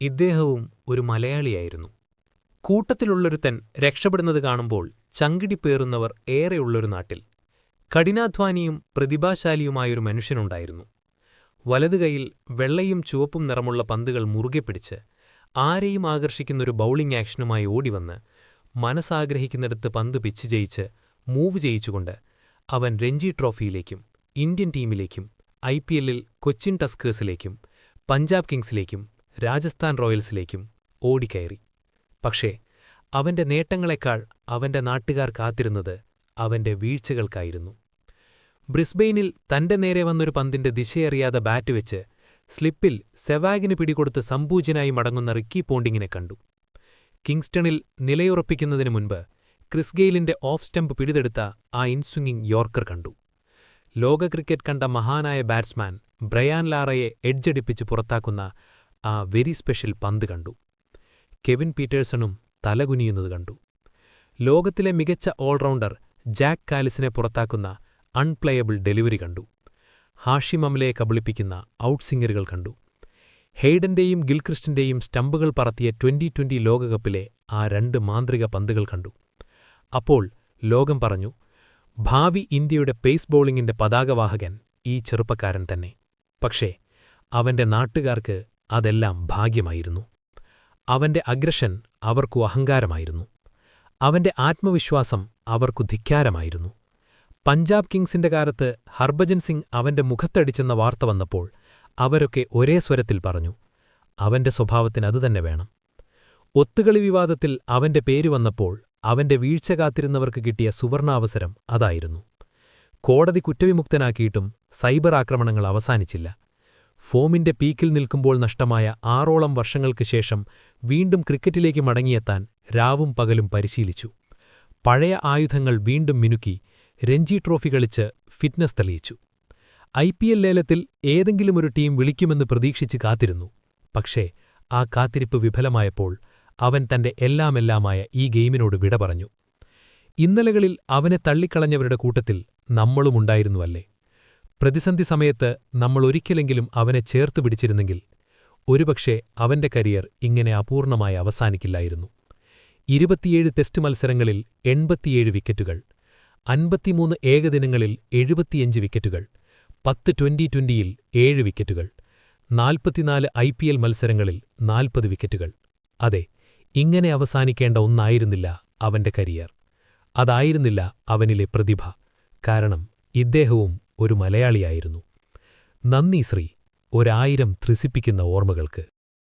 ഇദ്ദേഹവും ഒരു മലയാളിയായിരുന്നു. കൂട്ടത്തിലുള്ളൊരുത്തൻ രക്ഷപ്പെടുന്നത് കാണുമ്പോൾ ചങ്കിടിപ്പേറുന്നവർ ഏറെയുള്ളൊരു നാട്ടിൽ കഠിനാധ്വാനിയും പ്രതിഭാശാലിയുമായൊരു മനുഷ്യനുണ്ടായിരുന്നു. വലതുകൈയിൽ വെള്ളയും ചുവപ്പും നിറമുള്ള പന്തുകൾ മുറുകെ പിടിച്ച് ആരെയും ആകർഷിക്കുന്നൊരു ബൗളിംഗ് ആക്ഷനുമായി ഓടിവന്ന് മനസ്സാഗ്രഹിക്കുന്നിടത്ത് പന്ത് പിച്ച് ജയിച്ച് മൂവ് ചെയ്യിച്ചുകൊണ്ട് അവൻ രഞ്ജി ട്രോഫിയിലേക്കും ഇന്ത്യൻ ടീമിലേക്കും IPLൽ കൊച്ചിൻ ടസ്കേഴ്സിലേക്കും പഞ്ചാബ് കിങ്സിലേക്കും രാജസ്ഥാൻ റോയൽസിലേക്കും ഓടിക്കയറി. പക്ഷേ അവന്റെ നേട്ടങ്ങളെക്കാൾ അവന്റെ നാട്ടുകാർ കാത്തിരുന്നത് അവന്റെ വീഴ്ചകൾക്കായിരുന്നു. ബ്രിസ്ബെയിനിൽ തന്റെ നേരെ വന്നൊരു പന്തിന്റെ ദിശയറിയാതെ ബാറ്റ് വെച്ച് സ്ലിപ്പിൽ സെവാഗിന് പിടികൊടുത്ത് സംപൂജ്യനായി മടങ്ങുന്ന റിക്കി പോണ്ടിങ്ങിനെ കണ്ടു. കിങ്സ്റ്റണിൽ നിലയുറപ്പിക്കുന്നതിനു മുൻപ് ക്രിസ് ഗെയിലിന്റെ ഓഫ് സ്റ്റംപ് പിടിതെടുത്ത ആ ഇൻസ്വിംഗിംഗ് യോർക്കർ കണ്ടു. ലോക ക്രിക്കറ്റ് കണ്ട മഹാനായ ബാറ്റ്സ്മാൻ ബ്രയാൻ ലാറയെ എഡ്ജടിപ്പിച്ച് പുറത്താക്കുന്ന ആ വെരി സ്പെഷ്യൽ പന്ത് കണ്ടു. കെവിൻ പീറ്റേഴ്സണും തലകുനിയുന്നത് കണ്ടു. ലോകത്തിലെ മികച്ച ഓൾറൗണ്ടർ ജാക്ക് കാലിസിനെ പുറത്താക്കുന്ന അൺപ്ലേയബിൾ ഡെലിവറി കണ്ടു. ഹാഷിം അംലയെ കബളിപ്പിക്കുന്ന ഔട്ട്സിംഗറുകൾ കണ്ടു. ഹെയ്ഡന്റെയും ഗിൽക്രിസ്റ്റിന്റെയും സ്റ്റമ്പുകൾ പറത്തിയ 2020 ലോകകപ്പിലെ ആ 2 മാന്ത്രിക പന്തുകൾ കണ്ടു. അപ്പോൾ ലോകം പറഞ്ഞു, ഭാവി ഇന്ത്യയുടെ പേസ് ബൗളിംഗിന്റെ പതാകവാഹകൻ ഈ ചെറുപ്പക്കാരൻ തന്നെ. പക്ഷേ അവന്റെ നാട്ടുകാർക്ക് അതെല്ലാം ഭാഗ്യമായിരുന്നു. അവന്റെ അഗ്രഷൻ അവർക്കു അഹങ്കാരമായിരുന്നു. അവന്റെ ആത്മവിശ്വാസം അവർക്കു ധിക്കാരമായിരുന്നു. പഞ്ചാബ് കിങ്സിന്റെ കാലത്ത് ഹർഭജൻ സിംഗ് അവന്റെ മുഖത്തടിച്ചെന്ന വാർത്ത വന്നപ്പോൾ അവരൊക്കെ ഒരേ സ്വരത്തിൽ പറഞ്ഞു, അവന്റെ സ്വഭാവത്തിന് അതുതന്നെ വേണം. ഒത്തുകളി വിവാദത്തിൽ അവന്റെ പേര് വന്നപ്പോൾ അവന്റെ വീഴ്ച കാത്തിരുന്നവർക്ക് കിട്ടിയ സുവർണാവസരം അതായിരുന്നു. കോടതി കുറ്റവിമുക്തനാക്കിയിട്ടും സൈബർ ആക്രമണങ്ങൾ അവസാനിച്ചില്ല. ഫോമിന്റെ പീക്കിൽ നിൽക്കുമ്പോൾ നഷ്ടമായ 6ഓളം വർഷങ്ങൾക്ക് ശേഷം വീണ്ടും ക്രിക്കറ്റിലേക്ക് മടങ്ങിയെത്താൻ രാവും പകലും പരിശീലിച്ചു. പഴയ ആയുധങ്ങൾ വീണ്ടും മിനുക്കി രഞ്ജി ട്രോഫി കളിച്ച് ഫിറ്റ്നസ് തെളിയിച്ചു. IPL ലേലത്തിൽ ഏതെങ്കിലുമൊരു ടീം വിളിക്കുമെന്ന് പ്രതീക്ഷിച്ച് കാത്തിരുന്നു. പക്ഷേ ആ കാത്തിരിപ്പ് വിഫലമായപ്പോൾ അവൻ തന്റെ എല്ലാമെല്ലാമായ ഈ ഗെയിമിനോട് വിട പറഞ്ഞു. ഇന്നലകളിൽ അവനെ തള്ളിക്കളഞ്ഞവരുടെ കൂട്ടത്തിൽ നമ്മളുമുണ്ടായിരുന്നുവല്ലേ? പ്രതിസന്ധി സമയത്ത് നമ്മൾ ഒരിക്കലെങ്കിലും അവനെ ചേർത്തു പിടിച്ചിരുന്നെങ്കിൽ ഒരുപക്ഷേ അവന്റെ കരിയർ ഇങ്ങനെ അപൂർണമായി അവസാനിക്കില്ലായിരുന്നു. 27 ടെസ്റ്റ് മത്സരങ്ങളിൽ 87 വിക്കറ്റുകൾ, 53 ഏകദിനങ്ങളിൽ 75 വിക്കറ്റുകൾ, 10 2020യിൽ 7 വിക്കറ്റുകൾ, 44 IPL മത്സരങ്ങളിൽ 40 വിക്കറ്റുകൾ. അതെ, ഇങ്ങനെ അവസാനിക്കേണ്ട ഒന്നായിരുന്നില്ല അവന്റെ കരിയർ. അതായിരുന്നില്ല അവനിലെ പ്രതിഭ. കാരണം ഇദ്ദേഹവും ഒരു മലയാളിയായിരുന്നു. നന്ദി ശ്രീ, 1000 ത്രസിപ്പിക്കുന്ന ഓർമ്മകൾക്ക്.